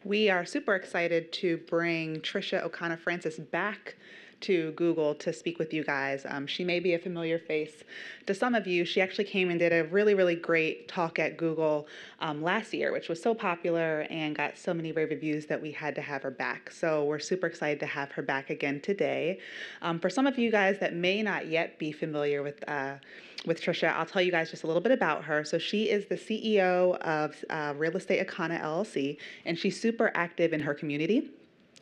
We are super excited to bring Trisha Ocona Francis back to Google to speak with you guys. She may be a familiar face to some of you. She actually came and did a really, really great talk at Google last year, which was so popular and got so many rave reviews that we had to have her back. So we're super excited to have her back again today. For some of you guys that may not yet be familiar with Trisha, I'll tell you guys just a little bit about her. So she is the CEO of Real Estate Ocona LLC, and she's super active in her community.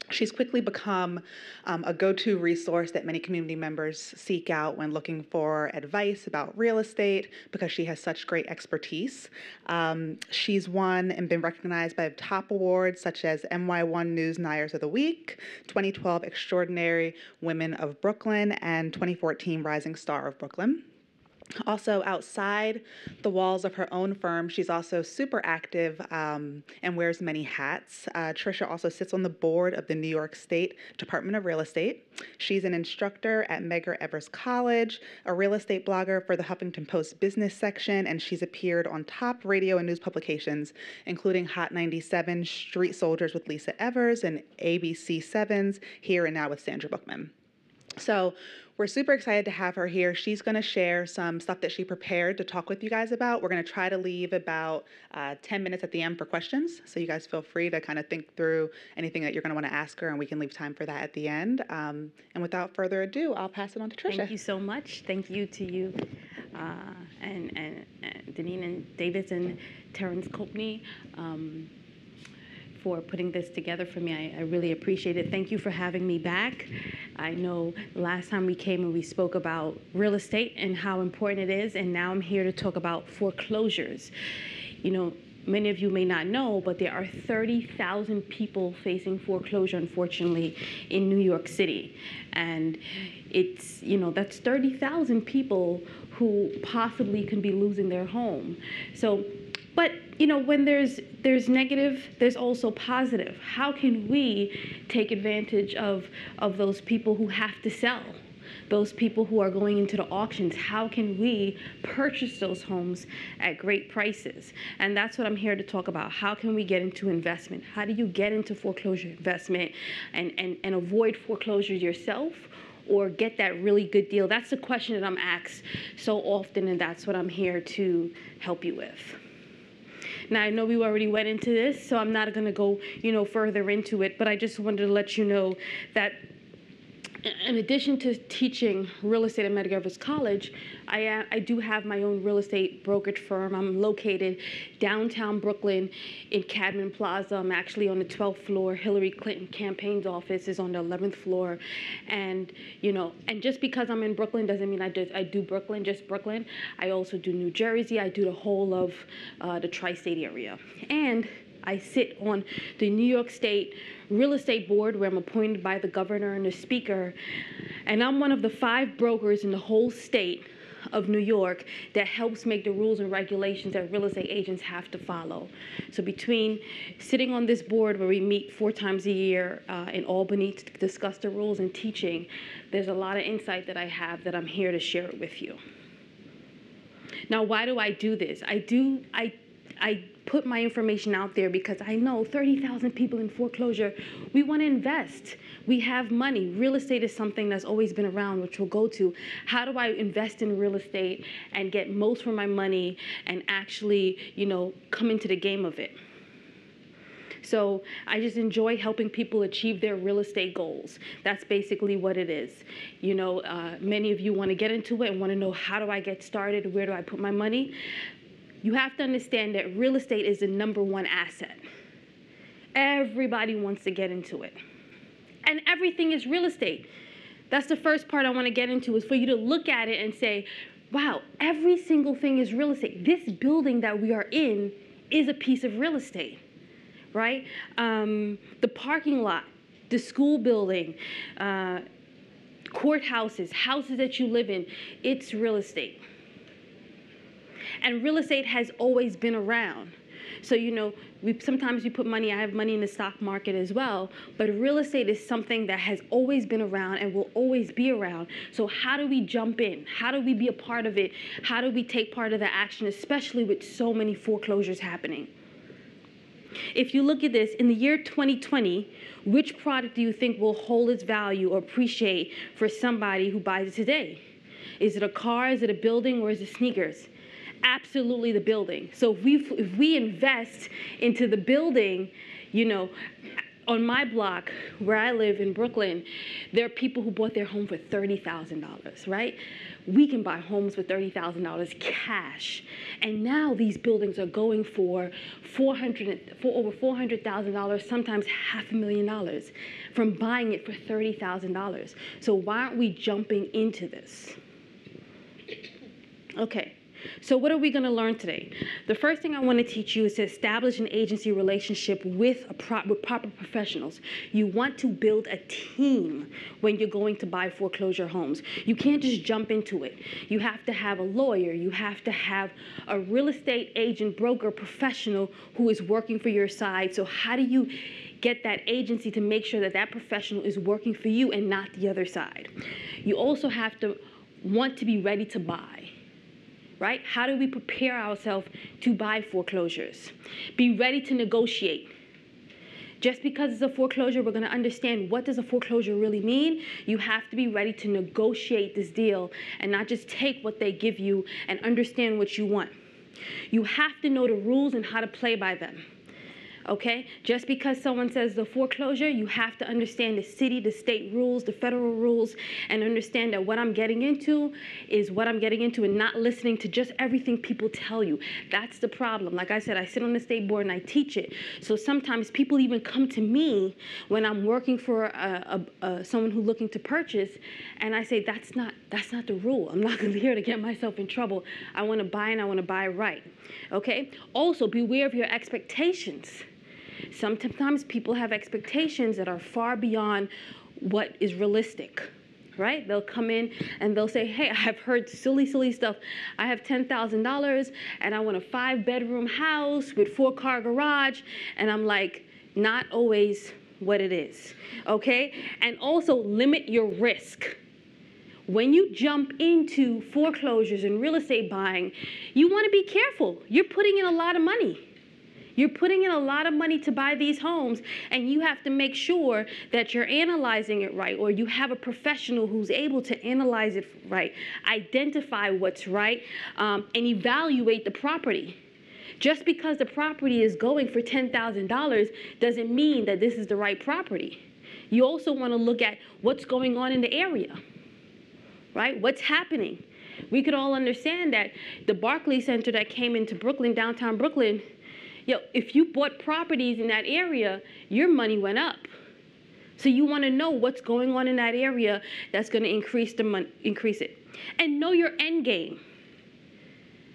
She's quickly become a go-to resource that many community members seek out when looking for advice about real estate because she has such great expertise. She's won and been recognized by top awards such as NY1 News Nyers of the Week, 2012 Extraordinary Women of Brooklyn, and 2014 Rising Star of Brooklyn. Also, outside the walls of her own firm, she's also super active and wears many hats. Trisha also sits on the board of the New York State Department of Real Estate. She's an instructor at Medgar Evers College, a real estate blogger for the Huffington Post business section, and she's appeared on top radio and news publications, including Hot 97, Street Soldiers with Lisa Evers, and ABC 7's Here and Now with Sandra Bookman. So we're super excited to have her here. She's going to share some stuff that she prepared to talk with you guys about. We're going to try to leave about 10 minutes at the end for questions. So you guys feel free to kind of think through anything that you're going to want to ask her, and we can leave time for that at the end. And without further ado, I'll pass it on to Trisha. Thank you so much. Thank you to you and Deneen and Davis and Terrence Copney. For putting this together for me. I really appreciate it. Thank you for having me back. I know last time we came and we spoke about real estate and how important it is, and now I'm here to talk about foreclosures. You know, many of you may not know, but there are 30,000 people facing foreclosure, unfortunately, in New York City. And it's, you know, that's 30,000 people who possibly can be losing their home. So, but you know, when there's negative, there's also positive. How can we take advantage of those people who have to sell, those people who are going into the auctions? How can we purchase those homes at great prices? And that's what I'm here to talk about. How can we get into investment? How do you get into foreclosure investment and avoid foreclosure yourself, or get that really good deal? That's the question that I'm asked so often, and that's what I'm here to help you with. Now, I know we already went into this, so I'm not going to go, further into it, but I just wanted to let you know that in addition to teaching real estate at Medgar Evers College, I do have my own real estate brokerage firm. I'm located downtown Brooklyn in Cadman Plaza. I'm actually on the 12th floor. Hillary Clinton campaign's office is on the 11th floor. And, and just because I'm in Brooklyn doesn't mean I do Brooklyn, just Brooklyn. I also do New Jersey. I do the whole of the tri-state area. And I sit on the New York State Real Estate Board, where I'm appointed by the governor and the speaker. And I'm one of the 5 brokers in the whole state of New York that helps make the rules and regulations that real estate agents have to follow. So between sitting on this board, where we meet 4 times a year in Albany to discuss the rules, and teaching, there's a lot of insight that I have that I'm here to share it with you. Now, why do I do this? I put my information out there because I know 30,000 people in foreclosure. We want to invest. We have money. Real estate is something that's always been around, which we'll go to. How do I invest in real estate and get most for my money and actually, come into the game of it? So I just enjoy helping people achieve their real estate goals. That's basically what it is. Many of you want to get into it and want to know, how do I get started? Where do I put my money? You have to understand that real estate is the #1 asset. Everybody wants to get into it. And everything is real estate. That's the first part I want to get into, is for you to look at it and say, wow, every single thing is real estate. This building that we are in is a piece of real estate, right? The parking lot, the school building, courthouses, houses that you live in, it's real estate. And real estate has always been around. So, sometimes we put money, I have money in the stock market as well, but real estate is something that has always been around and will always be around. So how do we jump in? How do we be a part of it? How do we take part of the action, especially with so many foreclosures happening? If you look at this, in the year 2020, which product do you think will hold its value or appreciate for somebody who buys it today? Is it a car, is it a building, or is it sneakers? Absolutely the building. So if we invest into the building, you know, on my block where I live in Brooklyn, there are people who bought their home for $30,000, right? We can buy homes for $30,000 cash. And now these buildings are going for over $400,000, sometimes $500,000 from buying it for $30,000. So why aren't we jumping into this? Okay. So what are we going to learn today? The first thing I want to teach you is to establish an agency relationship with proper professionals. You want to build a team when you're going to buy foreclosure homes. You can't just jump into it. You have to have a lawyer. You have to have a real estate agent, broker, professional who is working for your side. So how do you get that agency to make sure that that professional is working for you and not the other side? You also have to want to be ready to buy. Right? How do we prepare ourselves to buy foreclosures? Be ready to negotiate. Just because it's a foreclosure, we're going to understand what does a foreclosure really mean. You have to be ready to negotiate this deal and not just take what they give you and understand what you want. You have to know the rules and how to play by them. Okay? Just because someone says the foreclosure, you have to understand the city, the state rules, the federal rules, and understand that what I'm getting into is what I'm getting into and not listening to just everything people tell you. That's the problem. Like I said, I sit on the state board and I teach it. So sometimes people even come to me when I'm working for someone who's looking to purchase, and I say, that's not the rule. I'm not here to get myself in trouble. I want to buy and I want to buy right. Okay? Also, beware of your expectations. Sometimes people have expectations that are far beyond what is realistic, right? They'll come in and they'll say, hey, I've heard silly stuff. I have $10,000 and I want a 5-bedroom house with 4-car garage. And I'm like, not always what it is, okay? And also limit your risk. When you jump into foreclosures and real estate buying, you want to be careful. You're putting in a lot of money. You're putting in a lot of money to buy these homes, and you have to make sure that you're analyzing it right, or you have a professional who's able to analyze it right, identify what's right, and evaluate the property. Just because the property is going for $10,000 doesn't mean that this is the right property. You also want to look at what's going on in the area, right? What's happening? We could all understand that the Barclays Center that came into Brooklyn, downtown Brooklyn, if you bought properties in that area, your money went up. So you want to know what's going on in that area that's going to increase it. And know your end game.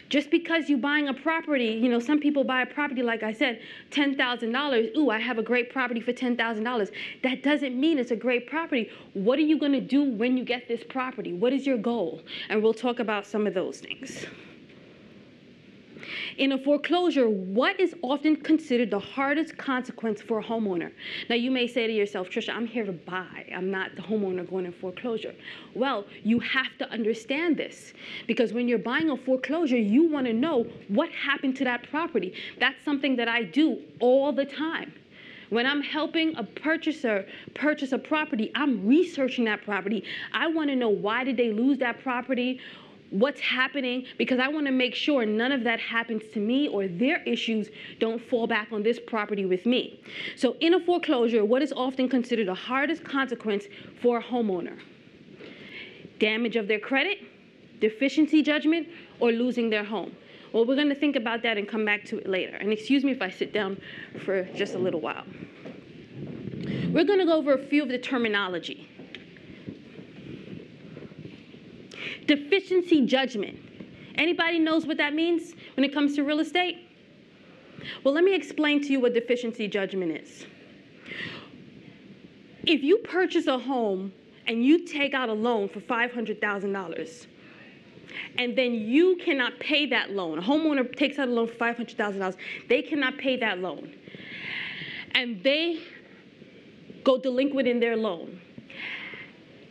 Just because you're buying a property, some people buy a property, like I said, $10,000. Ooh, I have a great property for $10,000. That doesn't mean it's a great property. What are you going to do when you get this property? What is your goal? And we'll talk about some of those things. In a foreclosure, what is often considered the hardest consequence for a homeowner? Now, you may say to yourself, Trisha, I'm here to buy. I'm not the homeowner going in foreclosure. Well, you have to understand this, because when you're buying a foreclosure, you want to know what happened to that property. That's something that I do all the time. When I'm helping a purchaser purchase a property, I'm researching that property. I want to know, why did they lose that property? What's happening, because I want to make sure none of that happens to me, or their issues don't fall back on this property with me. So in a foreclosure, what is often considered the hardest consequence for a homeowner? Damage of their credit, deficiency judgment, or losing their home. Well, we're going to think about that and come back to it later. And excuse me if I sit down for just a little while. We're going to go over a few of the terminology. Deficiency judgment. Anybody knows what that means when it comes to real estate? Well, let me explain to you what deficiency judgment is. If you purchase a home and you take out a loan for $500,000, and then you cannot pay that loan, a homeowner takes out a loan for $500,000, they cannot pay that loan, and they go delinquent in their loan,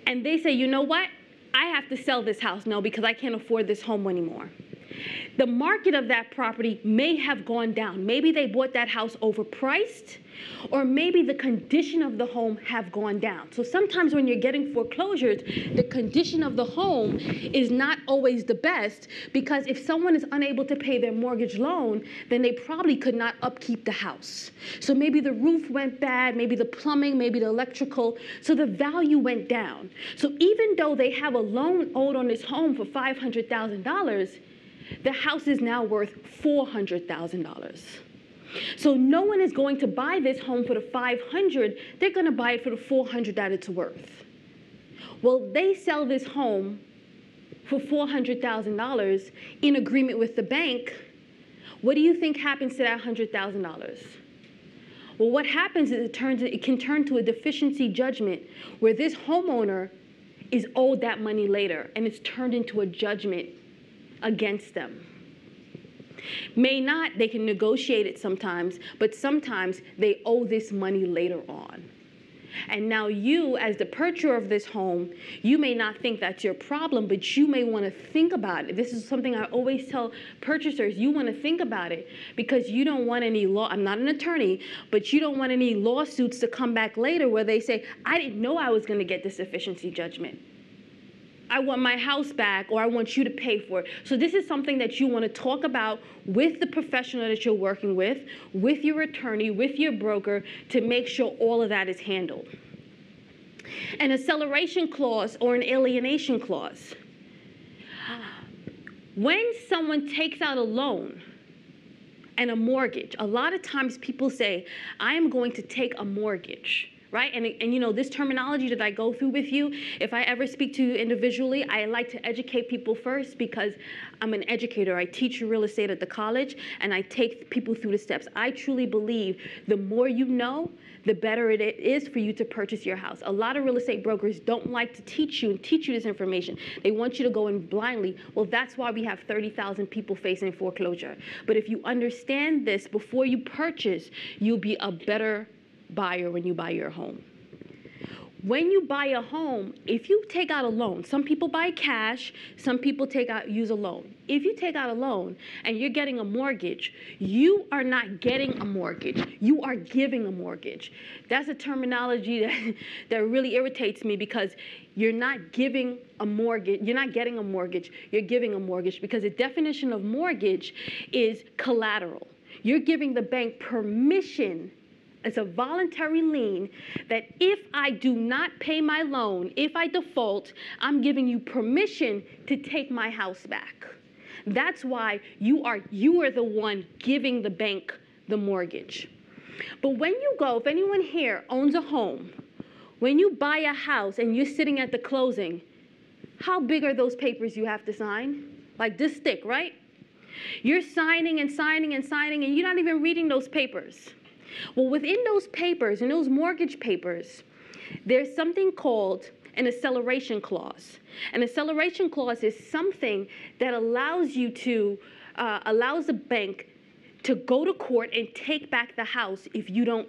and they say, you know what? I have to sell this house now because I can't afford this home anymore. the market of that property may have gone down. Maybe they bought that house overpriced, or maybe the condition of the home have gone down. So sometimes when you're getting foreclosures, the condition of the home is not always the best, because if someone is unable to pay their mortgage loan, then they probably could not upkeep the house. So maybe the roof went bad, maybe the plumbing, maybe the electrical, so the value went down. So even though they have a loan owed on this home for $500,000, the house is now worth $400,000. So no one is going to buy this home for the $500,000. They're going to buy it for the $400,000 that it's worth. Well, they sell this home for $400,000 in agreement with the bank. What do you think happens to that $100,000? Well, what happens is it can turn to a deficiency judgment where this homeowner is owed that money later, and it's turned into a judgment against them. May not, they can negotiate it sometimes, but sometimes they owe this money later on. And now you, as the purchaser of this home, you may not think that's your problem, but you may want to think about it. This is something I always tell purchasers. You want to think about it because you don't want any law. I'm not an attorney, but you don't want any lawsuits to come back later where they say, I didn't know I was going to get this deficiency judgment. I want my house back, or I want you to pay for it. So this is something that you want to talk about with the professional that you're working with your attorney, with your broker, to make sure all of that is handled. An acceleration clause or an alienation clause. When someone takes out a loan and a mortgage, a lot of times people say, I am going to take a mortgage. Right? And you know, this terminology that I go through with you, if I ever speak to you individually, I like to educate people first because I'm an educator. I teach real estate at the college, and I take people through the steps. I truly believe the more you know, the better it is for you to purchase your house. A lot of real estate brokers don't like to teach you this information. They want you to go in blindly. Well, that's why we have 30,000 people facing foreclosure. But if you understand this before you purchase, you'll be a better buyer when you buy your home. When you buy a home, if you take out a loan, some people buy cash, some people use a loan. If you take out a loan and you're getting a mortgage, you are not getting a mortgage, you are giving a mortgage. That's a terminology that really irritates me, because you're not giving a mortgage, you're not getting a mortgage, you're giving a mortgage, because the definition of mortgage is collateral. You're giving the bank permission. It's a voluntary lien that if I do not pay my loan, if I default, I'm giving you permission to take my house back. That's why you are the one giving the bank the mortgage. But when you go, if anyone here owns a home, when you buy a house and you're sitting at the closing, how big are those papers you have to sign? Like this thick, right? You're signing and signing and signing, and you're not even reading those papers. Well, within those papers, in those mortgage papers, there's something called an acceleration clause. An acceleration clause is something that allows the bank to go to court and take back the house if you don't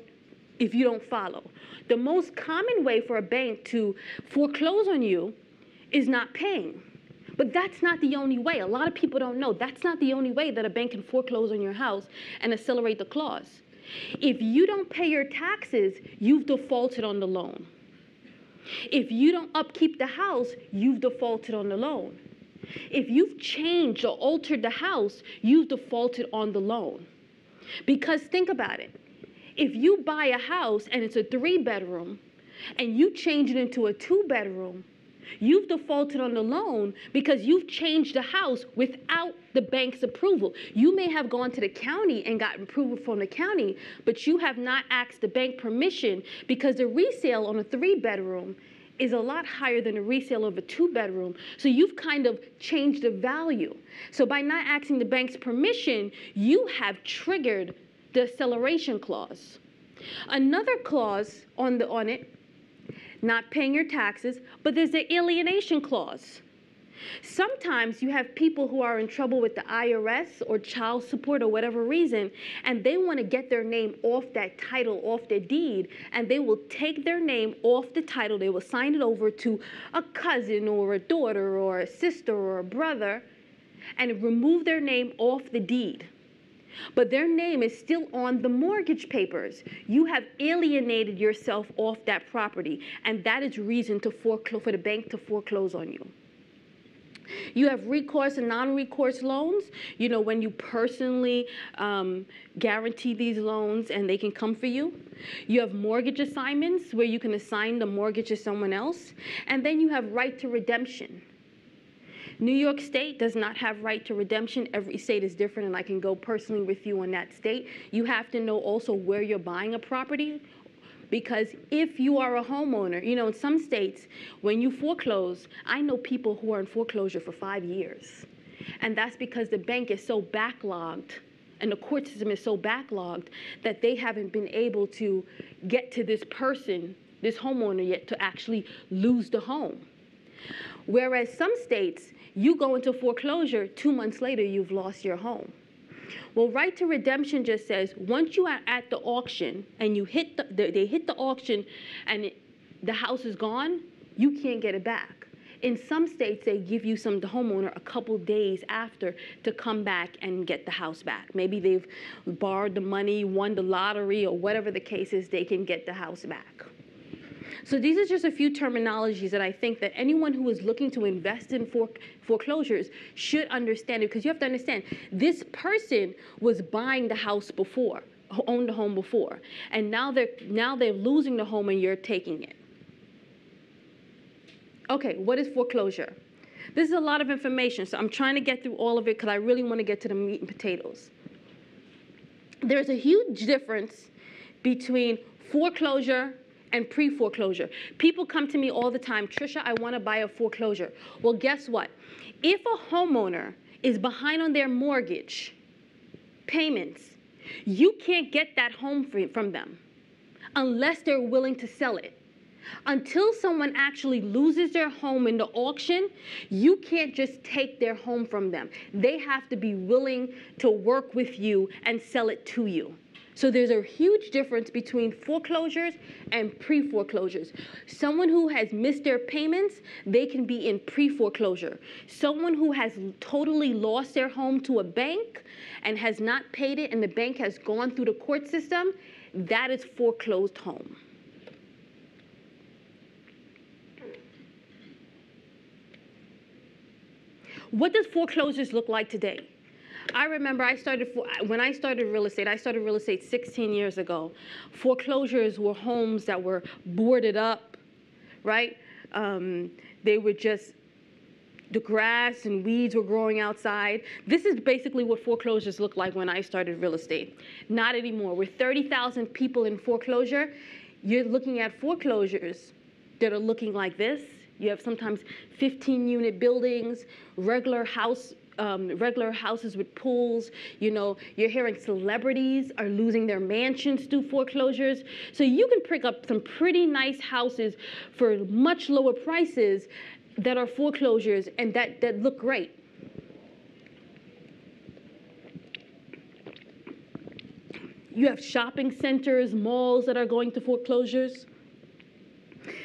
follow. The most common way for a bank to foreclose on you is not paying. But that's not the only way. A lot of people don't know that's not the only way that a bank can foreclose on your house and accelerate the clause. If you don't pay your taxes, you've defaulted on the loan. If you don't upkeep the house, you've defaulted on the loan. If you've changed or altered the house, you've defaulted on the loan. Because think about it. If you buy a house and it's a 3-bedroom and you change it into a 2-bedroom, you've defaulted on the loan because you've changed the house without the bank's approval. You may have gone to the county and gotten approval from the county, but you have not asked the bank permission, because the resale on a 3-bedroom is a lot higher than the resale of a 2-bedroom. So you've kind of changed the value. So by not asking the bank's permission, you have triggered the acceleration clause. Another clause on it, not paying your taxes, but there's the alienation clause. Sometimes you have people who are in trouble with the IRS or child support or whatever reason, and they want to get their name off that title, off their deed, and they will take their name off the title. They will sign it over to a cousin or a daughter or a sister or a brother, and remove their name off the deed, but their name is still on the mortgage papers, you have alienated yourself off that property, and that is reason to for the bank to foreclose on you. You have recourse and non-recourse loans, you know, when you personally guarantee these loans and they can come for you. You have mortgage assignments where you can assign the mortgage to someone else. And then you have right to redemption. New York State does not have right to redemption. Every state is different, and I can go personally with you on that state. You have to know also where you're buying a property, because if you are a homeowner, you know, in some states, when you foreclose, I know people who are in foreclosure for 5 years. And that's because the bank is so backlogged and the court system is so backlogged that they haven't been able to get to this person, this homeowner yet, to actually lose the home. Whereas some states, you go into foreclosure, 2 months later, you've lost your home. Well, right to redemption just says once you are at the auction and you hit they hit the auction and the house is gone, you can't get it back. In some states, they give you the homeowner a couple days after to come back and get the house back. Maybe they've borrowed the money, won the lottery, or whatever the case is, they can get the house back. So these are just a few terminologies that I think that anyone who is looking to invest in foreclosures should understand it, because you have to understand, this person was buying the house before, owned the home before, and now they're losing the home and you're taking it. Okay, what is foreclosure? This is a lot of information, so I'm trying to get through all of it because I really want to get to the meat and potatoes. There's a huge difference between foreclosure and pre-foreclosure. People come to me all the time, Trisha, I want to buy a foreclosure. Well, guess what? If a homeowner is behind on their mortgage payments, you can't get that home from them unless they're willing to sell it. Until someone actually loses their home in the auction, you can't just take their home from them. They have to be willing to work with you and sell it to you. So there's a huge difference between foreclosures and pre-foreclosures. Someone who has missed their payments, they can be in pre-foreclosure. Someone who has totally lost their home to a bank and has not paid it and the bank has gone through the court system, that is foreclosed home. What does foreclosures look like today? I remember when I started real estate 16 years ago. Foreclosures were homes that were boarded up, right? They were just, the grass and weeds were growing outside. This is basically what foreclosures looked like when I started real estate. Not anymore. With 30,000 people in foreclosure, you're looking at foreclosures that are looking like this. You have sometimes 15-unit buildings, regular houses with pools. You know, you're hearing celebrities are losing their mansions through foreclosures. So you can pick up some pretty nice houses for much lower prices that are foreclosures and that look great. You have shopping centers, malls that are going to foreclosures.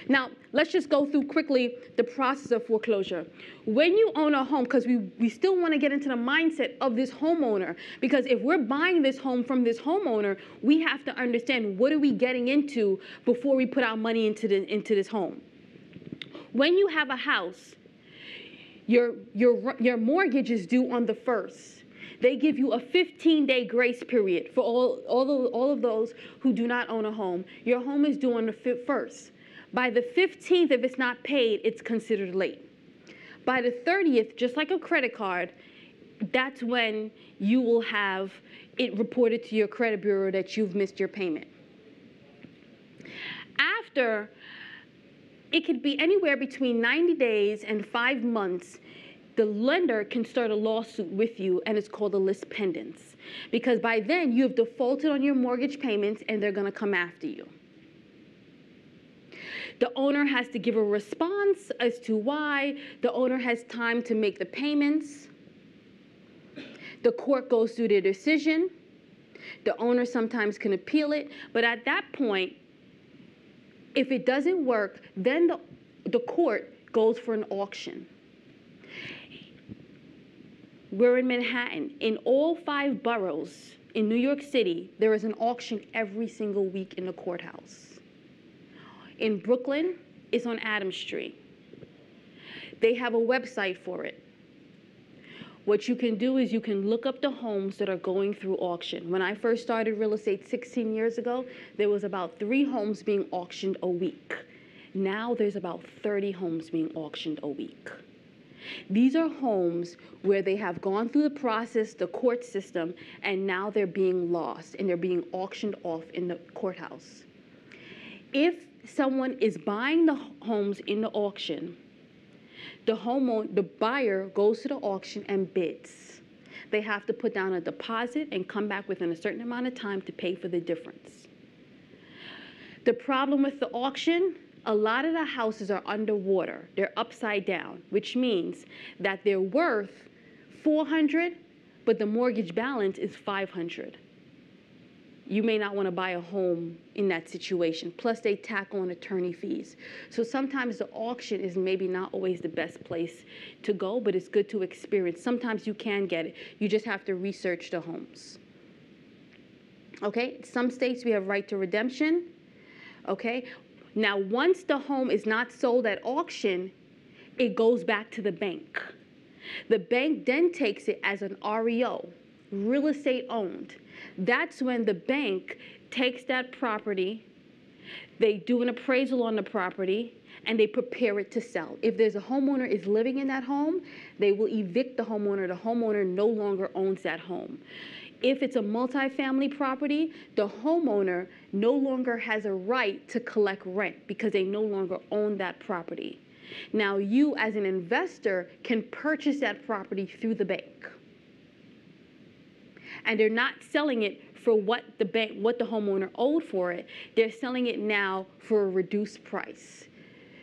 Now, let's just go through quickly the process of foreclosure. When you own a home, because we still want to get into the mindset of this homeowner, because if we're buying this home from this homeowner, we have to understand what are we getting into before we put our money into this home. When you have a house, your mortgage is due on the 1st. They give you a 15-day grace period for all of those who do not own a home. Your home is due on the 1st. By the 15th, if it's not paid, it's considered late. By the 30th, just like a credit card, that's when you will have it reported to your credit bureau that you've missed your payment. After, it could be anywhere between 90 days and 5 months, the lender can start a lawsuit with you, and it's called a lis pendens. Because by then, you have defaulted on your mortgage payments, and they're going to come after you. The owner has to give a response as to why. The owner has time to make the payments. The court goes through their decision. The owner sometimes can appeal it. But at that point, if it doesn't work, then the court goes for an auction. We're in Manhattan. In all 5 boroughs in New York City, there is an auction every single week in the courthouse. In Brooklyn, it's on Adams Street. They have a website for it. What you can do is you can look up the homes that are going through auction. When I first started real estate 16 years ago, there was about 3 homes being auctioned a week. Now there's about 30 homes being auctioned a week. These are homes where they have gone through the process, the court system, and now they're being lost and they're being auctioned off in the courthouse. If someone is buying the homes in the auction, the buyer goes to the auction and bids. They have to put down a deposit and come back within a certain amount of time to pay for the difference. The problem with the auction, a lot of the houses are underwater. They're upside down, which means that they're worth $400, but the mortgage balance is $500. You may not want to buy a home in that situation. Plus, they tack on attorney fees. So sometimes the auction is maybe not always the best place to go, but it's good to experience. Sometimes you can get it. You just have to research the homes. Okay? Some states we have right to redemption. Okay? Now, once the home is not sold at auction, it goes back to the bank. The bank then takes it as an REO, real estate owned. That's when the bank takes that property, they do an appraisal on the property, and they prepare it to sell. If there's a homeowner is living in that home, they will evict the homeowner. The homeowner no longer owns that home. If it's a multifamily property, the homeowner no longer has a right to collect rent because they no longer own that property. Now, you as an investor can purchase that property through the bank. And they're not selling it for what the homeowner owed for it. They're selling it now for a reduced price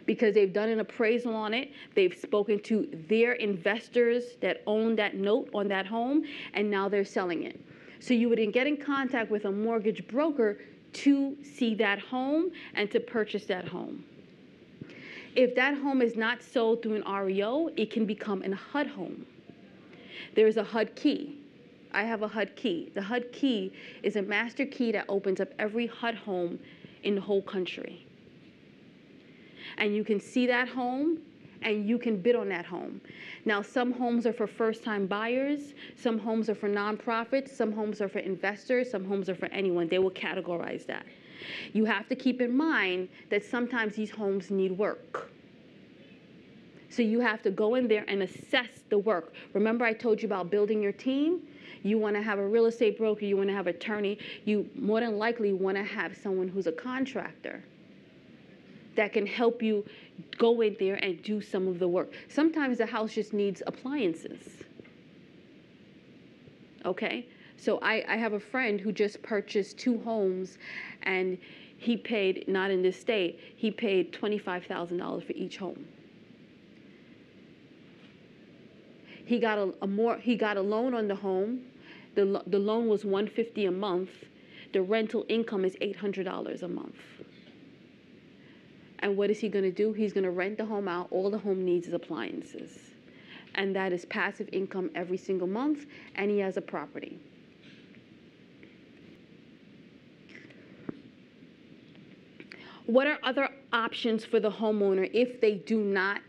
because they've done an appraisal on it. They've spoken to their investors that own that note on that home, and now they're selling it. So you would get in contact with a mortgage broker to see that home and to purchase that home. If that home is not sold through an REO, it can become a HUD home. There's a HUD key. I have a HUD key. The HUD key is a master key that opens up every HUD home in the whole country. And you can see that home and you can bid on that home. Now, some homes are for first-time buyers, some homes are for nonprofits, some homes are for investors, some homes are for anyone. They will categorize that. You have to keep in mind that sometimes these homes need work. So you have to go in there and assess the work. Remember I told you about building your team? You want to have a real estate broker, you want to have an attorney, you more than likely want to have someone who's a contractor that can help you go in there and do some of the work. Sometimes the house just needs appliances. Okay? So I have a friend who just purchased 2 homes, and he paid, not in this state, he paid $25,000 for each home. He got a loan on the home. The loan was $150 a month. The rental income is $800 a month. And what is he going to do? He's going to rent the home out. All the home needs is appliances. And that is passive income every single month, and he has a property. What are other options for the homeowner if they do not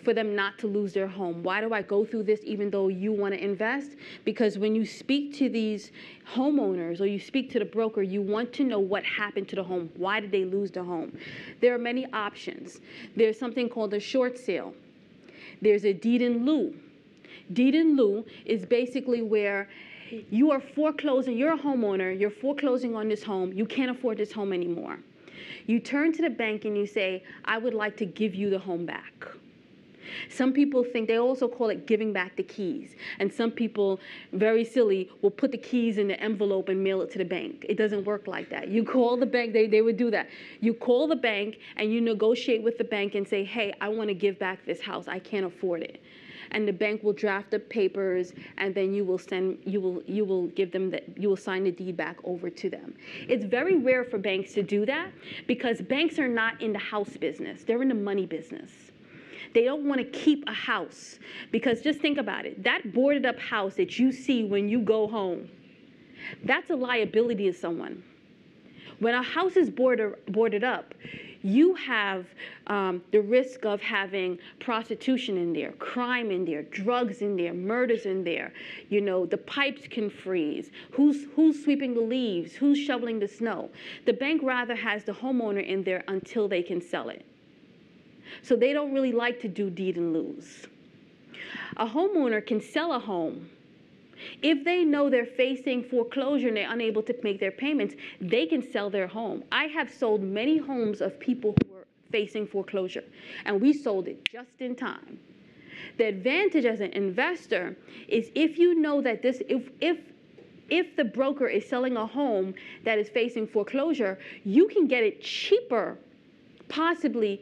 for them not to lose their home? Why do I go through this even though you want to invest? Because when you speak to these homeowners or you speak to the broker, you want to know what happened to the home. Why did they lose the home? There are many options. There's something called a short sale. There's a deed in lieu. Deed in lieu is basically where you are foreclosing, you're a homeowner, you're foreclosing on this home, you can't afford this home anymore. You turn to the bank and you say, I would like to give you the home back. Some people think, they also call it giving back the keys. And some people, very silly, will put the keys in the envelope and mail it to the bank. It doesn't work like that. You call the bank, they would do that. You call the bank and you negotiate with the bank and say, hey, I want to give back this house. I can't afford it. And the bank will draft the papers, and then you will sign the deed back over to them. It's very rare for banks to do that because banks are not in the house business. They're in the money business. They don't want to keep a house, because just think about it. That boarded up house that you see when you go home, that's a liability to someone. When a house is boarded up, you have the risk of having prostitution in there, crime in there, drugs in there, murders in there. You know, the pipes can freeze. Who's sweeping the leaves? Who's shoveling the snow? The bank rather has the homeowner in there until they can sell it. So they don't really like to do deed in lieu. A homeowner can sell a home. If they know they're facing foreclosure and they're unable to make their payments, they can sell their home. I have sold many homes of people who were facing foreclosure, and we sold it just in time. The advantage as an investor is if you know that if the broker is selling a home that is facing foreclosure, you can get it cheaper, possibly,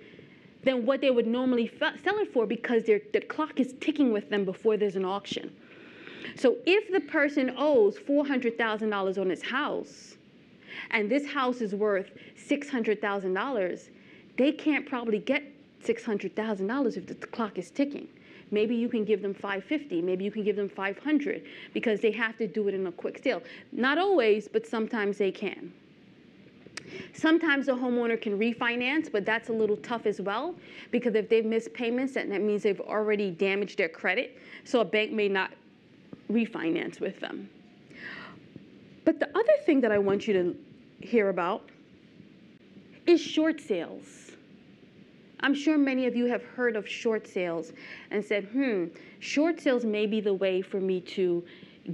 than what they would normally sell it for, because the clock is ticking with them before there's an auction. So if the person owes $400,000 on his house, and this house is worth $600,000, they can't probably get $600,000 if the clock is ticking. Maybe you can give them $550, maybe you can give them $500, because they have to do it in a quick sale. Not always, but sometimes they can. Sometimes the homeowner can refinance, but that's a little tough as well, because if they've missed payments, that means they've already damaged their credit, so a bank may not refinance with them. But the other thing that I want you to hear about is short sales. I'm sure many of you have heard of short sales and said, short sales may be the way for me to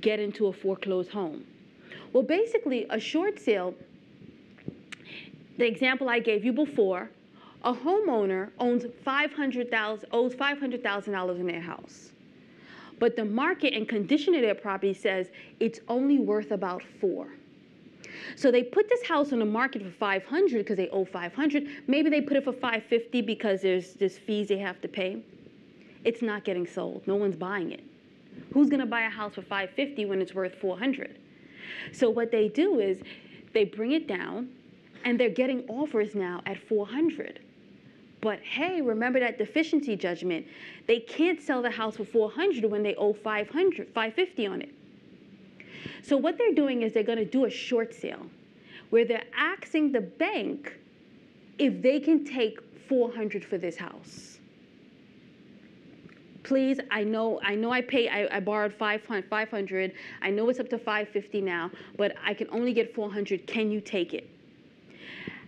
get into a foreclosed home. Well, basically, a short sale, the example I gave you before, a homeowner owes $500,000 in their house. But the market and condition of their property says it's only worth about $400,000. So they put this house on the market for $500,000 because they owe $500,000. Maybe they put it for $550,000 because there's fees they have to pay. It's not getting sold. No one's buying it. Who's going to buy a house for $550,000 when it's worth $400,000? So what they do is they bring it down, and they're getting offers now at $400,000. But hey, remember that deficiency judgment. They can't sell the house for $400,000 when they owe $550,000 on it. So what they're doing is they're going to do a short sale where they're asking the bank if they can take $400,000 for this house. Please, I borrowed $500,000. I know it's up to $550,000 now, but I can only get $400,000. Can you take it?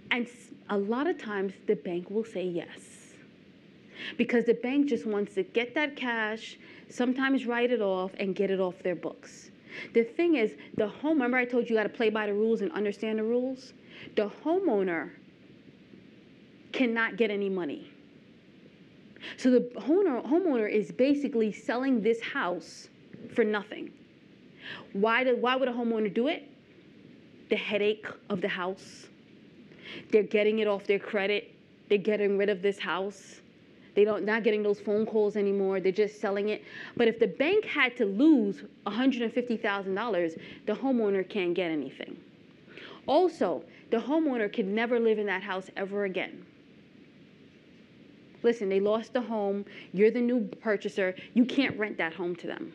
And a lot of times the bank will say yes, because the bank just wants to get that cash, sometimes write it off, and get it off their books. The thing is, remember I told you got to play by the rules and understand the rules? The homeowner cannot get any money. So the homeowner is basically selling this house for nothing. Why would a homeowner do it? The headache of the house. They're getting it off their credit. They're getting rid of this house. They're not getting those phone calls anymore. They're just selling it. But if the bank had to lose $150,000, the homeowner can't get anything. Also, the homeowner can never live in that house ever again. Listen, they lost the home. You're the new purchaser. You can't rent that home to them.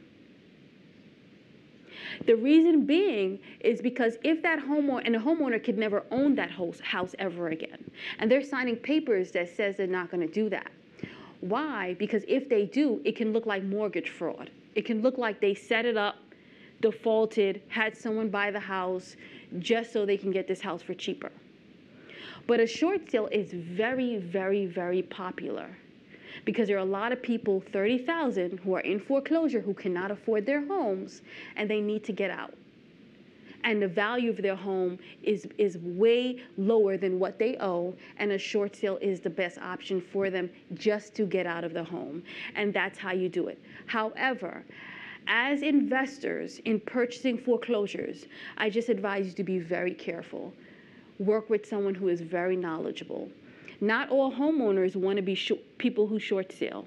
The reason being is because if that homeowner, and the homeowner could never own that house ever again. And they're signing papers that says they're not going to do that. Why? Because if they do, it can look like mortgage fraud. It can look like they set it up, defaulted, had someone buy the house just so they can get this house for cheaper. But a short sale is very, very, very popular, because there are a lot of people, 30,000, who are in foreclosure who cannot afford their homes, and they need to get out. And the value of their home is way lower than what they owe, and a short sale is the best option for them just to get out of the home. And that's how you do it. However, as investors in purchasing foreclosures, I just advise you to be very careful. Work with someone who is very knowledgeable. Not all homeowners want to be people who short sale.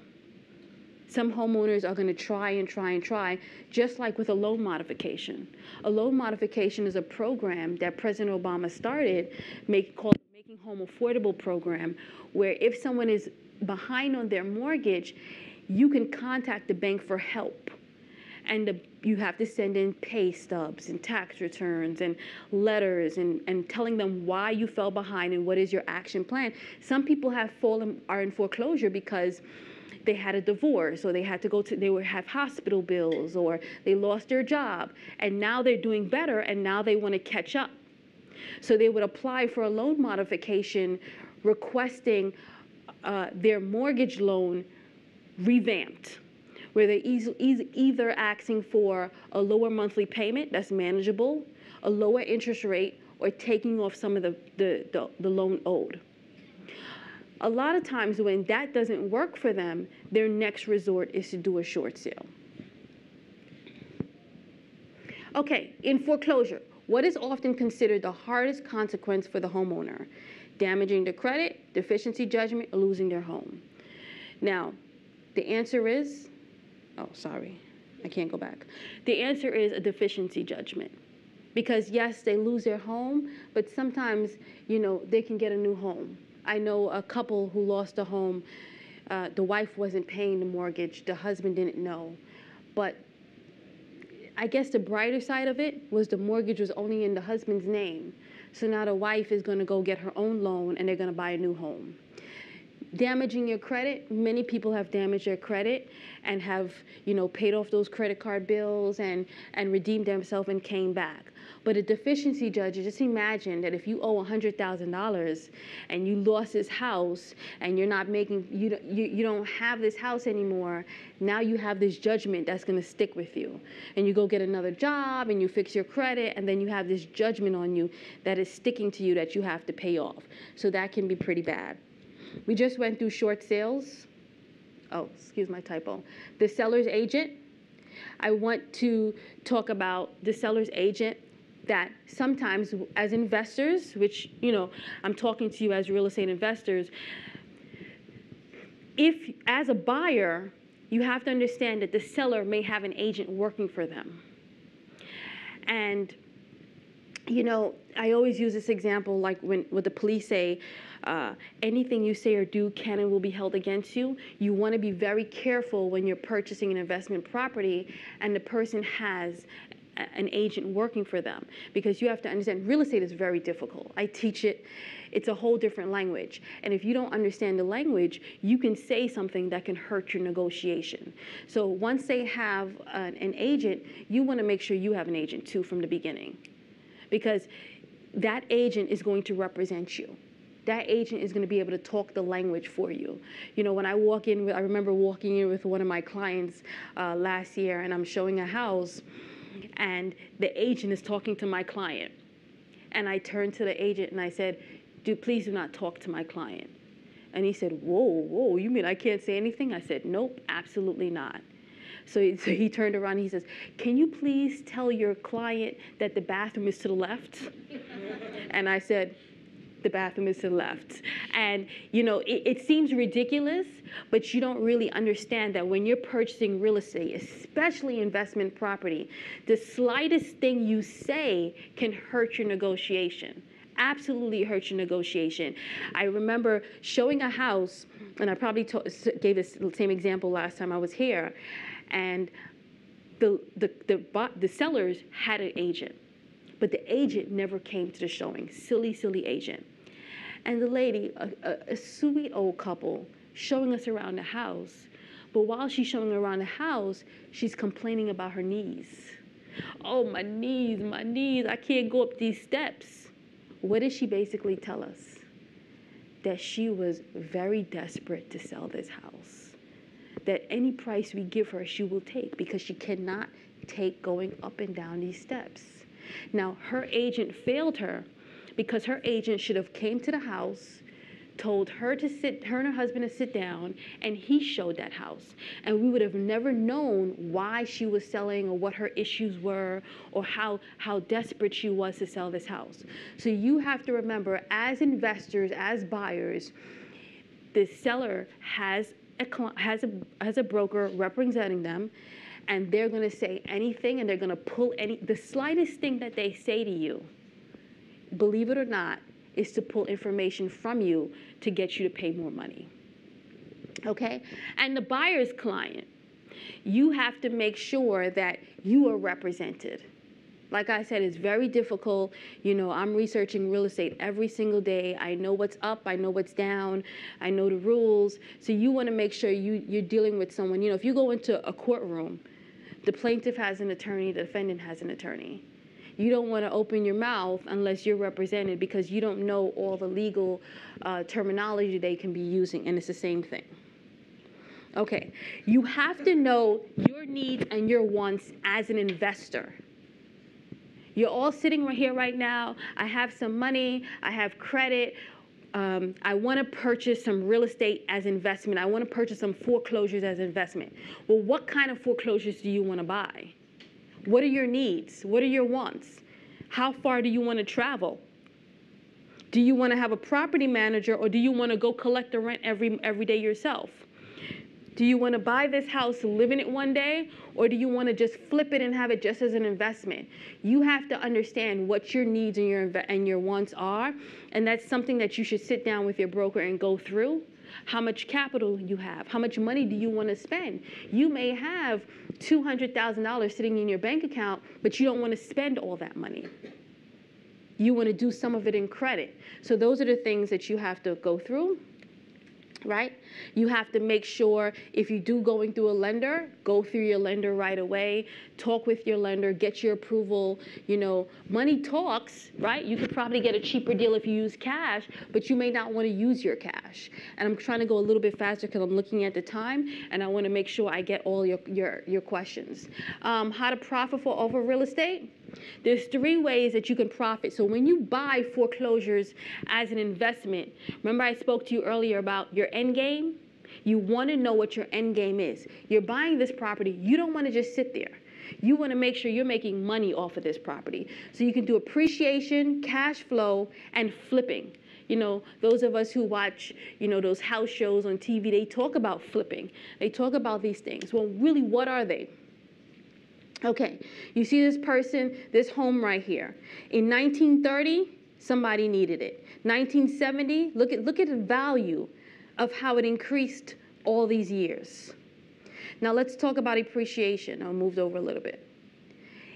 Some homeowners are going to try and try and try, just like with a loan modification. A loan modification is a program that President Obama started called the Making Home Affordable program, where if someone is behind on their mortgage, you can contact the bank for help. And you have to send in pay stubs and tax returns and letters and telling them why you fell behind and what is your action plan. Some people are in foreclosure because they had a divorce, or they had to have hospital bills, or they lost their job, and now they're doing better, and now they want to catch up. So they would apply for a loan modification requesting their mortgage loan revamped, where they're either asking for a lower monthly payment that's manageable, a lower interest rate, or taking off some of the loan owed. A lot of times when that doesn't work for them, their next resort is to do a short sale. Okay, in foreclosure, what is often considered the hardest consequence for the homeowner? Damaging the credit, deficiency judgment, or losing their home. Now, the answer is, oh, sorry, I can't go back. The answer is a deficiency judgment. Because yes, they lose their home, but sometimes, they can get a new home. I know a couple who lost a home. The wife wasn't paying the mortgage. The husband didn't know. But I guess the brighter side of it was the mortgage was only in the husband's name. So now the wife is going to go get her own loan, and they're going to buy a new home. Damaging your credit, many people have damaged their credit and have, paid off those credit card bills and redeemed themselves and came back. But a deficiency judge, just imagine that if you owe $100,000 and you lost this house and you're not making, you don't have this house anymore, now you have this judgment that's going to stick with you. And you go get another job and you fix your credit, and then you have this judgment on you that is sticking to you that you have to pay off. So that can be pretty bad. We just went through short sales. Oh, excuse my typo. The seller's agent. I want to talk about the seller's agent that sometimes as investors, which, I'm talking to you as real estate investors, if as a buyer, you have to understand that the seller may have an agent working for them. And I always use this example, like when the police say, anything you say or do can and will be held against you. You want to be very careful when you're purchasing an investment property and the person has an agent working for them, because you have to understand real estate is very difficult. I teach it. It's a whole different language. And if you don't understand the language, you can say something that can hurt your negotiation. So once they have an agent, you want to make sure you have an agent too from the beginning, because that agent is going to represent you. That agent is going to be able to talk the language for you. When I walk in, I remember walking in with one of my clients last year, and I'm showing a house, and the agent is talking to my client. And I turned to the agent and I said, please do not talk to my client. And he said, whoa, you mean I can't say anything? I said, nope, absolutely not. So he turned around and he says, can you please tell your client that the bathroom is to the left? And I said, the bathroom is to the left. And, it seems ridiculous, but you don't really understand that when you're purchasing real estate, especially investment property, the slightest thing you say can hurt your negotiation. Absolutely hurt your negotiation. I remember showing a house, and I probably gave this same example last time I was here, and the sellers had an agent, but the agent never came to the showing. Silly agent. And the lady, a sweet old couple, showing us around the house. But while she's showing around the house, she's complaining about her knees. Oh, my knees, I can't go up these steps. What did she basically tell us? That she was very desperate to sell this house. That any price we give her, she will take, because she cannot take going up and down these steps. Now, her agent failed her, because her agent should have came to the house, told her and her husband to sit down, and he showed that house. And we would have never known why she was selling, or what her issues were, or how desperate she was to sell this house. So you have to remember, as investors, as buyers, the seller has a broker representing them, and they're going to say anything, and they're going to pull the slightest thing that they say to you. Believe it or not, is to pull information from you to get you to pay more money. Okay? And the buyer's client, you have to make sure that you are represented. Like I said, it's very difficult. You know, I'm researching real estate every single day. I know what's up. I know what's down. I know the rules. So you want to make sure you're dealing with someone. You know, if you go into a courtroom, the plaintiff has an attorney, the defendant has an attorney. You don't want to open your mouth unless you're represented, because you don't know all the legal terminology they can be using, and it's the same thing. Okay, you have to know your needs and your wants as an investor. You're all sitting right here right now. I have some money. I have credit. I want to purchase some real estate as investment. I want to purchase some foreclosures as investment. Well, what kind of foreclosures do you want to buy? What are your needs? What are your wants? How far do you want to travel? Do you want to have a property manager, or do you want to go collect the rent every day yourself? Do you want to buy this house, live in it one day, or do you want to just flip it and have it just as an investment? You have to understand what your needs and your wants are, and that's something that you should sit down with your broker and go through. How much capital you have? How much money do you want to spend? You may have $200,000 sitting in your bank account, but you don't want to spend all that money. You want to do some of it in credit. So those are the things that you have to go through. Right? You have to make sure, if you do going through a lender, go through your lender right away, talk with your lender, get your approval. You know, money talks, right? You could probably get a cheaper deal if you use cash, but you may not want to use your cash. And I'm trying to go a little bit faster because I'm looking at the time, and I want to make sure I get all your questions. How to profit over real estate? There's 3 ways that you can profit. So when you buy foreclosures as an investment, remember I spoke to you earlier about your end game? You want to know what your end game is. You're buying this property. You don't want to just sit there. You want to make sure you're making money off of this property. So you can do appreciation, cash flow, and flipping. You know, those of us who watch, you know, those house shows on TV, they talk about flipping. They talk about these things. Well, really, what are they? Okay, you see this person, this home right here. In 1930, somebody needed it. 1970, look at the value of how it increased all these years. Now let's talk about appreciation. I'll move over a little bit.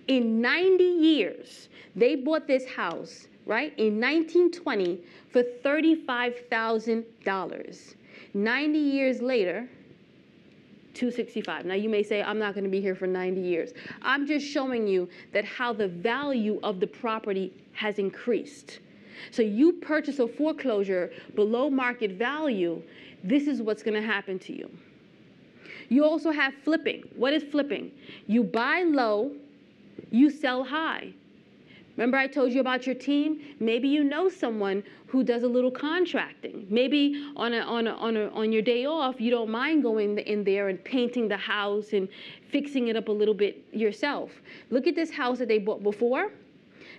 In 90 years, they bought this house, right, in 1920 for $35,000. 90 years later, $265. Now you may say, I'm not going to be here for 90 years. I'm just showing you that how the value of the property has increased. So you purchase a foreclosure below market value, this is what's going to happen to you. You also have flipping. What is flipping? You buy low, you sell high. Remember I told you about your team? Maybe you know someone who does a little contracting. Maybe on your day off, you don't mind going in there and painting the house and fixing it up a little bit yourself. Look at this house that they bought before.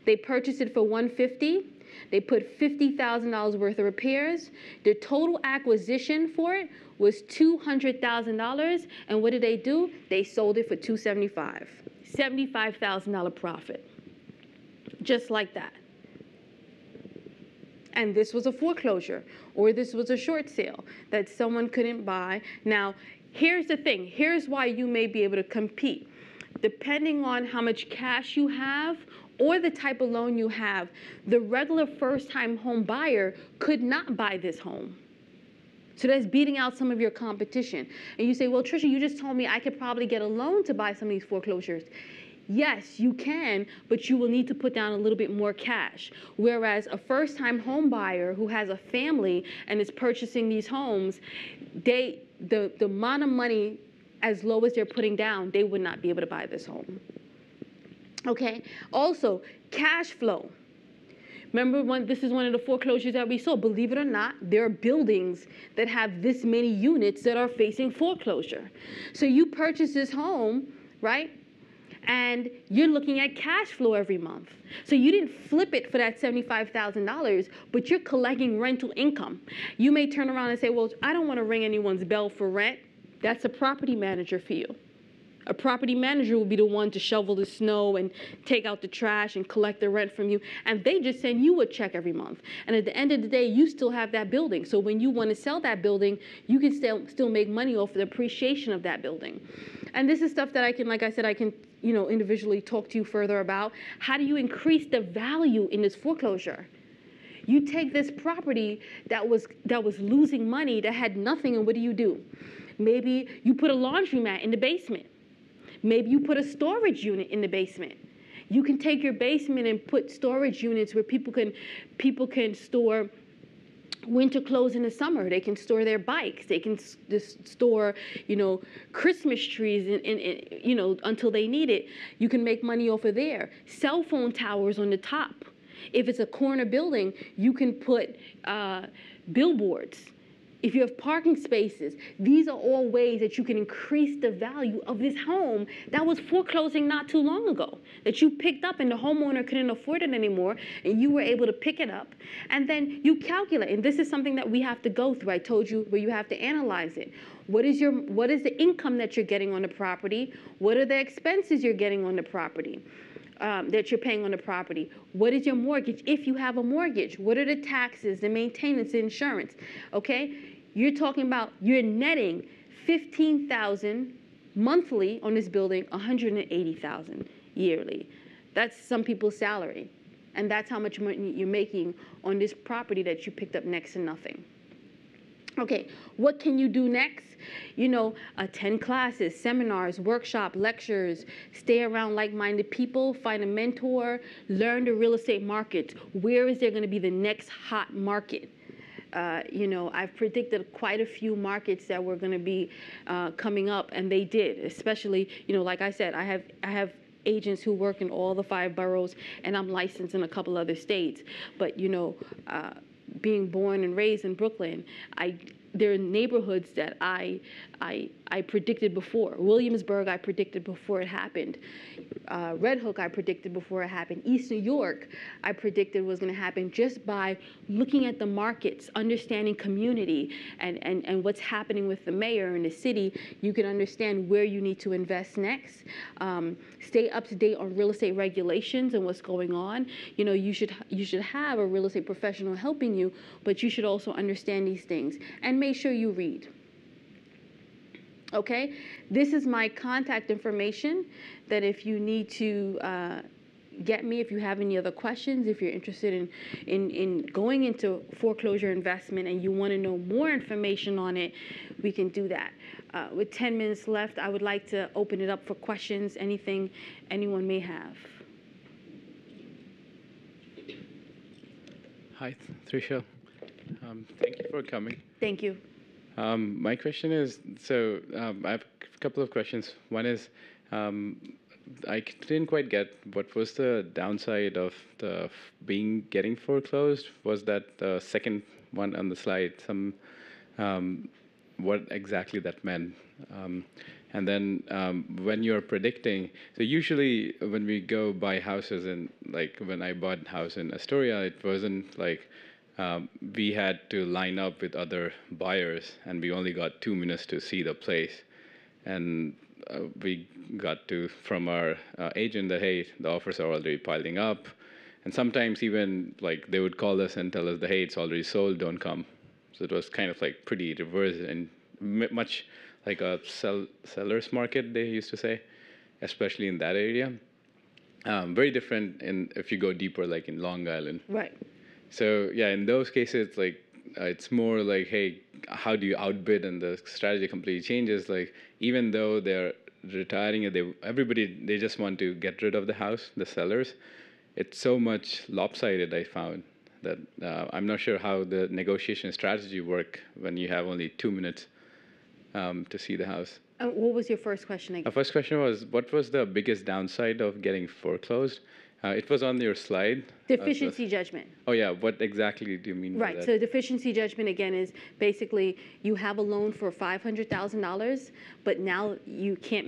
They purchased it for $150,000. They put $50,000 worth of repairs. Their total acquisition for it was $200,000. And what did they do? They sold it for $275,000. $75,000 profit. Just like that. And this was a foreclosure, or this was a short sale that someone couldn't buy. Now, here's the thing. Here's why you may be able to compete. Depending on how much cash you have or the type of loan you have, the regular first-time home buyer could not buy this home. So that's beating out some of your competition. And you say, well, Trisha, you just told me I could probably get a loan to buy some of these foreclosures. Yes, you can, but you will need to put down a little bit more cash. Whereas a first-time home buyer who has a family and is purchasing these homes, the amount of money as low as they're putting down, they would not be able to buy this home. Okay, also cash flow. Remember, this is one of the foreclosures that we saw. Believe it or not, there are buildings that have this many units that are facing foreclosure. So you purchase this home, right? And you're looking at cash flow every month. So you didn't flip it for that $75,000, but you're collecting rental income. You may turn around and say, well, I don't want to ring anyone's bell for rent. That's a property manager for you. A property manager will be the one to shovel the snow and take out the trash and collect the rent from you. And they just send you a check every month. And at the end of the day, you still have that building. So when you want to sell that building, you can still make money off the appreciation of that building. And this is stuff that I can, like I said, I can, individually talk to you further about. How do you increase the value in this foreclosure? You take this property that was losing money, that had nothing, and what do? Maybe you put a laundromat in the basement. Maybe you put a storage unit in the basement. You can take your basement and put storage units where people can store winter clothes in the summer. They can store their bikes. They can store, Christmas trees until they need it. You can make money off of there. Cell phone towers on the top. If it's a corner building, you can put billboards. If you have parking spaces, these are all ways that you can increase the value of this home that was foreclosing not too long ago, that you picked up and the homeowner couldn't afford it anymore, and you were able to pick it up. And then you calculate, and this is something that we have to go through. I told you where you have to analyze it. What is the income that you're getting on the property? What are the expenses you're getting on the property? That you're paying on the property? What is your mortgage, if you have a mortgage? What are the taxes, the maintenance, the insurance? Okay, you're talking about you're netting $15,000 monthly on this building, $180,000 yearly. That's some people's salary, and that's how much money you're making on this property that you picked up next to nothing. Okay, what can you do next? Attend classes, seminars, workshop, lectures, stay around like-minded people, find a mentor, learn the real estate market. Where is there going to be the next hot market? I've predicted quite a few markets that were going to be coming up, and they did, especially, like I said, I have agents who work in all the 5 boroughs, and I'm licensed in a couple other states. But, being born and raised in Brooklyn, there are neighborhoods that I predicted before. Williamsburg, I predicted before it happened. Red Hook, I predicted before it happened. East New York, I predicted was going to happen just by looking at the markets, understanding community, and what's happening with the mayor in the city. You can understand where you need to invest next. Stay up to date on real estate regulations and what's going on. You should have a real estate professional helping you, but you should also understand these things. And make sure you read. Okay, this is my contact information, that if you need to get me, if you have any other questions, if you're interested in going into foreclosure investment and you want to know more information on it, we can do that. With 10 minutes left, I would like to open it up for questions, anything anyone may have. Hi, Trisha. Thank you for coming. Thank you. My question is, I have a couple of questions. One is, I didn't quite get what was the downside of getting foreclosed. Was that the second one on the slide? What exactly that meant? And then when you're predicting, so usually when we go buy houses, and like when I bought a house in Astoria, it wasn't like we had to line up with other buyers, and we only got 2 minutes to see the place. And we got from our agent that, hey, the offers are already piling up. And sometimes even like they would call us and tell us that, hey, it's already sold, don't come. So it was kind of like pretty reverse, and much like a seller's market, they used to say, especially in that area. Very different if you go deeper, like in Long Island. Right. So yeah, in those cases, like it's more like, hey, how do you outbid? And the strategy completely changes. Like even though they're retiring, they just want to get rid of the house, the sellers. It's so much lopsided, I found, that I'm not sure how the negotiation strategy work when you have only 2 minutes to see the house. What was your first question again? Our first question was, what was the biggest downside of getting foreclosed? It was on your slide. Deficiency judgment. Oh yeah, what exactly do you mean by that? Right, so deficiency judgment, again, is basically you have a loan for $500,000, but now you can't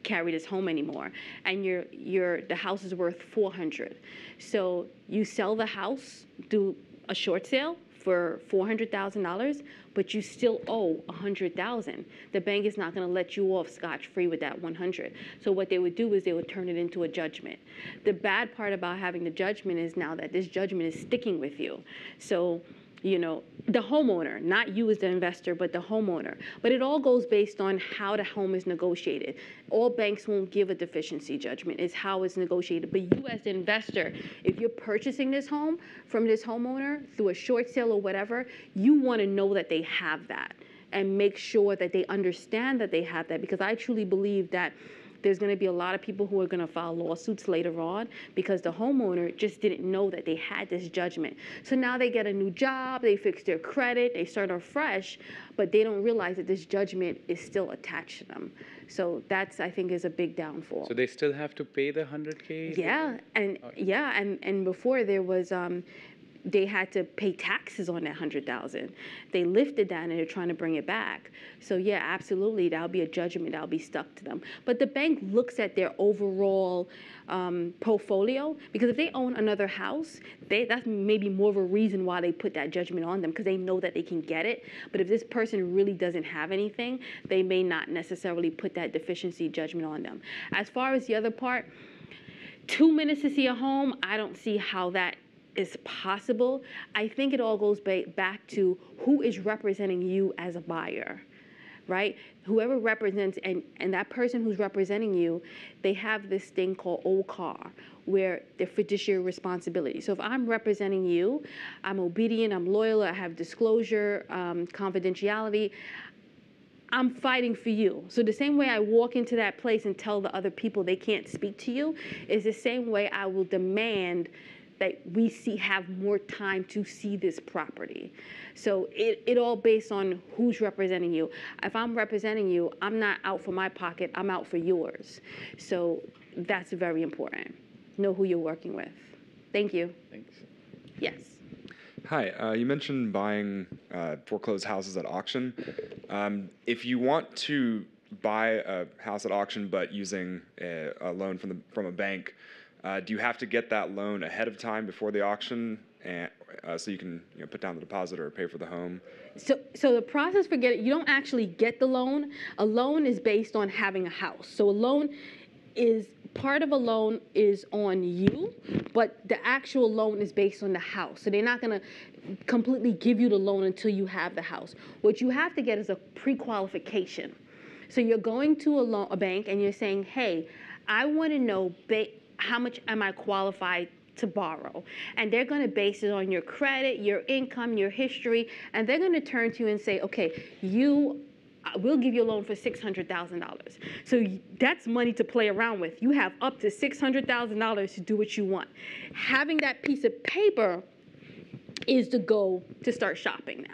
carry this home anymore, and the house is worth $400,000. So you sell the house, do a short sale for $400,000, but you still owe $100,000. The bank is not going to let you off scotch-free with that $100. So what they would do is they would turn it into a judgment. The bad part about having the judgment is now that this judgment is sticking with you. So, you know, the homeowner, not you as the investor, but the homeowner. But it all goes based on how the home is negotiated. All banks won't give a deficiency judgment. It's how it's negotiated. But you as the investor, if you're purchasing this home from this homeowner through a short sale or whatever, you want to know that they have that and make sure that they understand that they have that, because I truly believe that there's going to be a lot of people who are going to file lawsuits later on because the homeowner just didn't know that they had this judgment. So now they get a new job, they fix their credit, they start afresh, but they don't realize that this judgment is still attached to them. So that's, I think, is a big downfall. So they still have to pay the 100K? Yeah, and before there was they had to pay taxes on that 100,000. They lifted that and they're trying to bring it back. So yeah, absolutely, that'll be a judgment that'll be stuck to them. But the bank looks at their overall portfolio, because if they own another house, that's maybe more of a reason why they put that judgment on them, because they know that they can get it. But if this person really doesn't have anything, they may not necessarily put that deficiency judgment on them. As far as the other part, 2 minutes to see a home, I don't see how that is possible. I think it all goes back to who is representing you as a buyer, right? Whoever represents, and that person who's representing you, they have this thing called OCAR, where they're fiduciary responsibilities. So if I'm representing you, I'm obedient, I'm loyal, I have disclosure, confidentiality, I'm fighting for you. So the same way I walk into that place and tell the other people they can't speak to you is the same way I will demand that we have more time to see this property. So it all based on who's representing you. If I'm representing you, I'm not out for my pocket, I'm out for yours. So that's very important. Know who you're working with. Thank you. Thanks. Yes. Hi, you mentioned buying foreclosed houses at auction. If you want to buy a house at auction but using a loan from a bank, do you have to get that loan ahead of time before the auction, and so you can put down the deposit or pay for the home? So the process for getting, you don't actually get the loan. A loan is based on having a house. So a loan is, part of a loan is on you, but the actual loan is based on the house. So they're not going to completely give you the loan until you have the house. What you have to get is a pre-qualification. So you're going to a bank and you're saying, hey, I want to know how much am I qualified to borrow? And they're going to base it on your credit, your income, your history, and they're going to turn to you and say, okay, we'll give you a loan for $600,000. So that's money to play around with. You have up to $600,000 to do what you want. Having that piece of paper is the goal to start shopping now.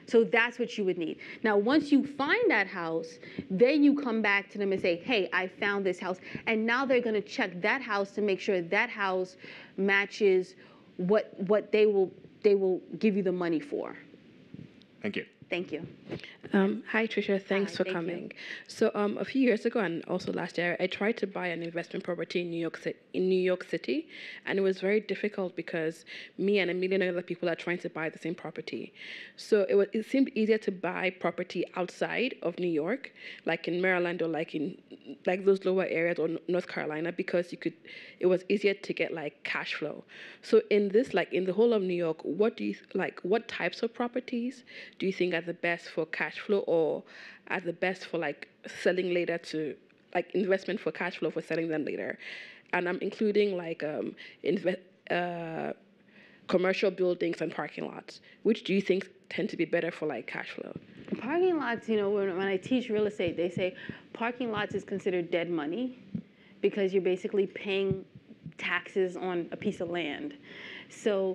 So that's what you would need. Now, once you find that house, then you come back to them and say, hey, I found this house. And now they're going to check that house to make sure that house matches what they will give you the money for. Thank you. Thank you. Hi, Trisha. Thanks for thank coming. So a few years ago, and also last year, I tried to buy an investment property in New York City, and it was very difficult because me and a million other people are trying to buy the same property. So it seemed easier to buy property outside of New York, like in Maryland or like in those lower areas, or North Carolina, because it was easier to get like cash flow. So in the whole of New York, what types of properties do you think are the best for cash flow, or are the best for like selling later, to like investment for cash flow for selling them later? And I'm including like commercial buildings and parking lots. Which do you think tend to be better for like cash flow? Parking lots, when I teach real estate, they say parking lots is considered dead money because you're basically paying taxes on a piece of land. So,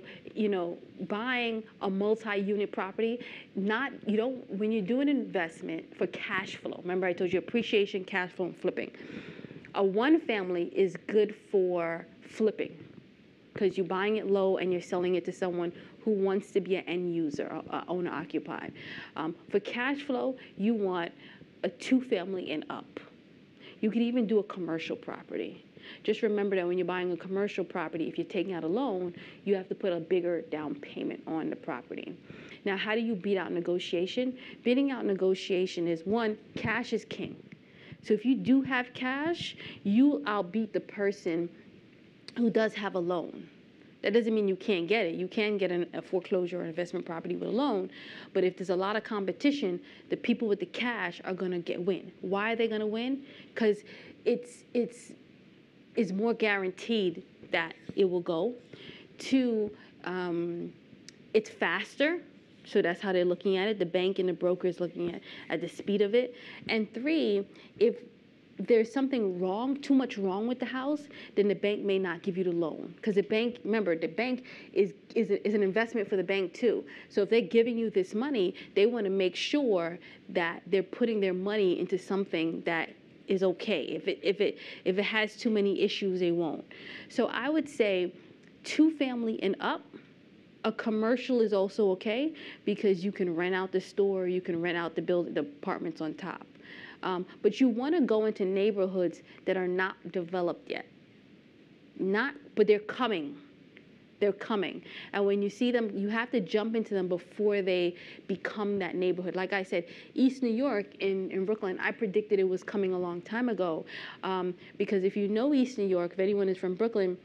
buying a multi-unit property, when you do an investment for cash flow, remember I told you appreciation, cash flow, and flipping. A one family is good for flipping because you're buying it low and you're selling it to someone who wants to be an end user, owner occupied. For cash flow, you want a two family and up. You could even do a commercial property. Just remember that when you're buying a commercial property, if you're taking out a loan, you have to put a bigger down payment on the property. Now, how do you beat out negotiation? Beating out negotiation is, one, cash is king. So if you do have cash, you outbeat the person who does have a loan. That doesn't mean you can't get it. You can get a foreclosure or investment property with a loan, but if there's a lot of competition, the people with the cash are going to win. Why are they going to win? Because it's more guaranteed that it will go. Two, it's faster. So that's how they're looking at it. The bank and the broker is looking at the speed of it. And three, if there's something wrong, too much wrong with the house, then the bank may not give you the loan. Because the bank, remember, the bank is an investment for the bank too. So if they're giving you this money, they want to make sure that they're putting their money into something that is okay. If it has too many issues, they won't. So I would say 2-family and up. A commercial is also okay because you can rent out the store, you can rent out the apartments on top. But you want to go into neighborhoods that are not developed yet. But they're coming. They're coming. And when you see them, you have to jump into them before they become that neighborhood. Like I said, East New York in Brooklyn, I predicted it was coming a long time ago. Because if you know East New York, if anyone is from Brooklyn,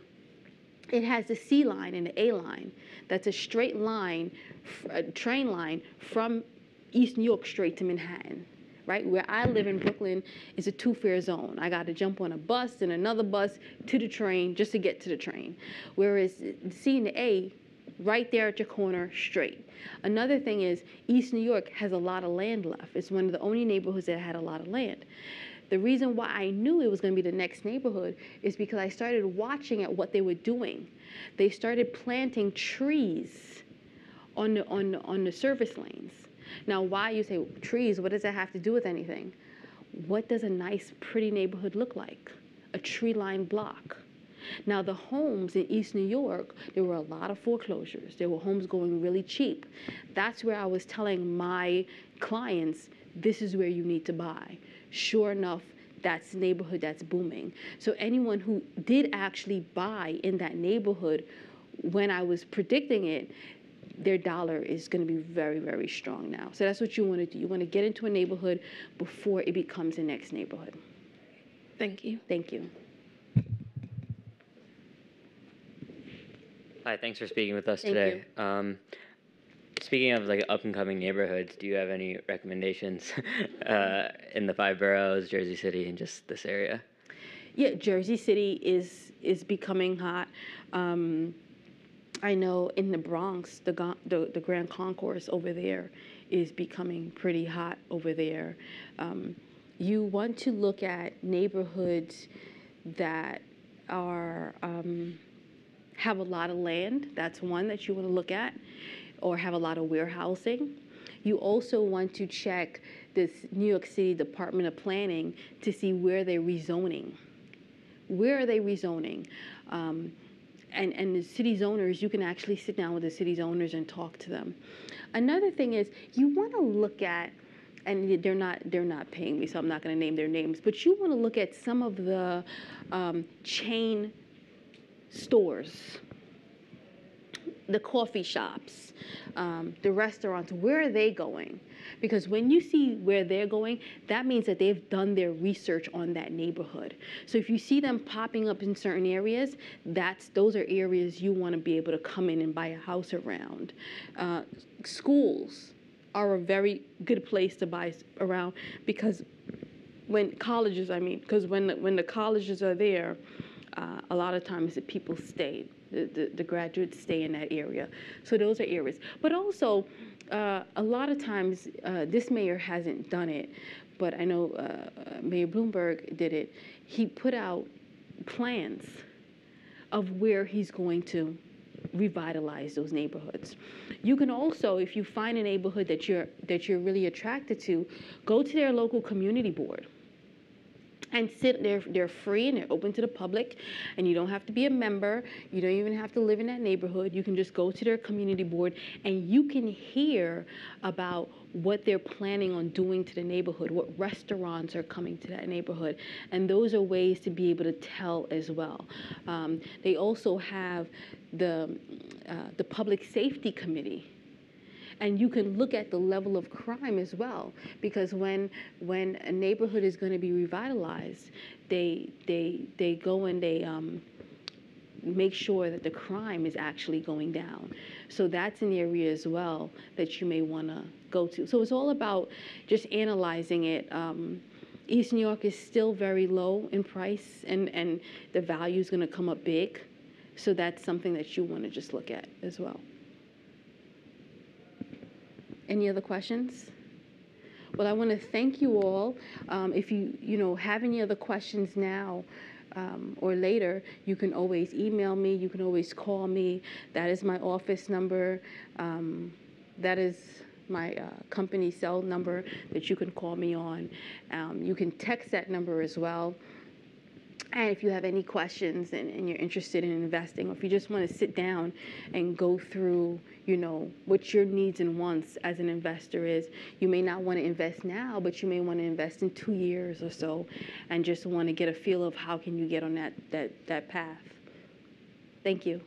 it has the C line and the A line. That's a straight line, a train line from East New York straight to Manhattan, right? Where I live in Brooklyn is a 2-fare zone. I got to jump on a bus and another bus to the train just to get to the train. Whereas the C and the A, right there at your corner, straight. Another thing is East New York has a lot of land left. It's one of the only neighborhoods that had a lot of land. The reason why I knew it was going to be the next neighborhood is because I started watching at what they were doing. They started planting trees on the service lanes. Now, why you say trees? What does that have to do with anything? What does a nice, pretty neighborhood look like? A tree-lined block. Now, the homes in East New York, there were a lot of foreclosures. There were homes going really cheap. That's where I was telling my clients, this is where you need to buy. Sure enough, that's the neighborhood that's booming. So anyone who did actually buy in that neighborhood, when I was predicting it, their dollar is going to be very, very strong now. So that's what you want to do. You want to get into a neighborhood before it becomes the next neighborhood. Thank you. Thank you. Hi, thanks for speaking with us Thank today. Speaking of like up and coming neighborhoods, do you have any recommendations in the 5 boroughs, Jersey City, and just this area? Yeah, Jersey City is becoming hot. I know in the Bronx, the Grand Concourse over there is becoming pretty hot over there. You want to look at neighborhoods that are have a lot of land. That's one that you want to look at, or have a lot of warehousing. You also want to check this New York City Department of Planning to see where they're rezoning. Where are they rezoning? And the city zoners, you can actually sit down with the city zoners and talk to them. Another thing is you want to look at, and they're not paying me, so I'm not going to name their names, but you want to look at some of the chain stores, the coffee shops, the restaurants. Where are they going? Because when you see where they're going, that means that they've done their research on that neighborhood. So if you see them popping up in certain areas, those are areas you want to be able to come in and buy a house around. Schools are a very good place to buy around, because when the colleges are there, a lot of times the people stay. The graduates stay in that area. So those are areas. But also, a lot of times, this mayor hasn't done it, but I know Mayor Bloomberg did it. He put out plans of where he's going to revitalize those neighborhoods. You can also, if you find a neighborhood that you're really attracted to, go to their local community board And they're free and they're open to the public, and you don't have to be a member. You don't even have to live in that neighborhood. You can just go to their community board and you can hear about what they're planning on doing to the neighborhood, what restaurants are coming to that neighborhood, and those are ways to be able to tell as well. They also have the Public Safety Committee. And you can look at the level of crime as well, because when a neighborhood is going to be revitalized, they go and they make sure that the crime is actually going down. So that's an area as well that you may want to go to. So it's all about just analyzing it. East New York is still very low in price, and the value is going to come up big. So that's something that you want to just look at as well. Any other questions? Well, I want to thank you all. If you have any other questions now or later, you can always email me. You can always call me. That is my office number. That is my company cell number that you can call me on. You can text that number as well. And if you have any questions and you're interested in investing, or if you just want to sit down and go through, what your needs and wants as an investor is, you may not want to invest now, but you may want to invest in 2 years or so, and just want to get a feel of how can you get on that path. Thank you.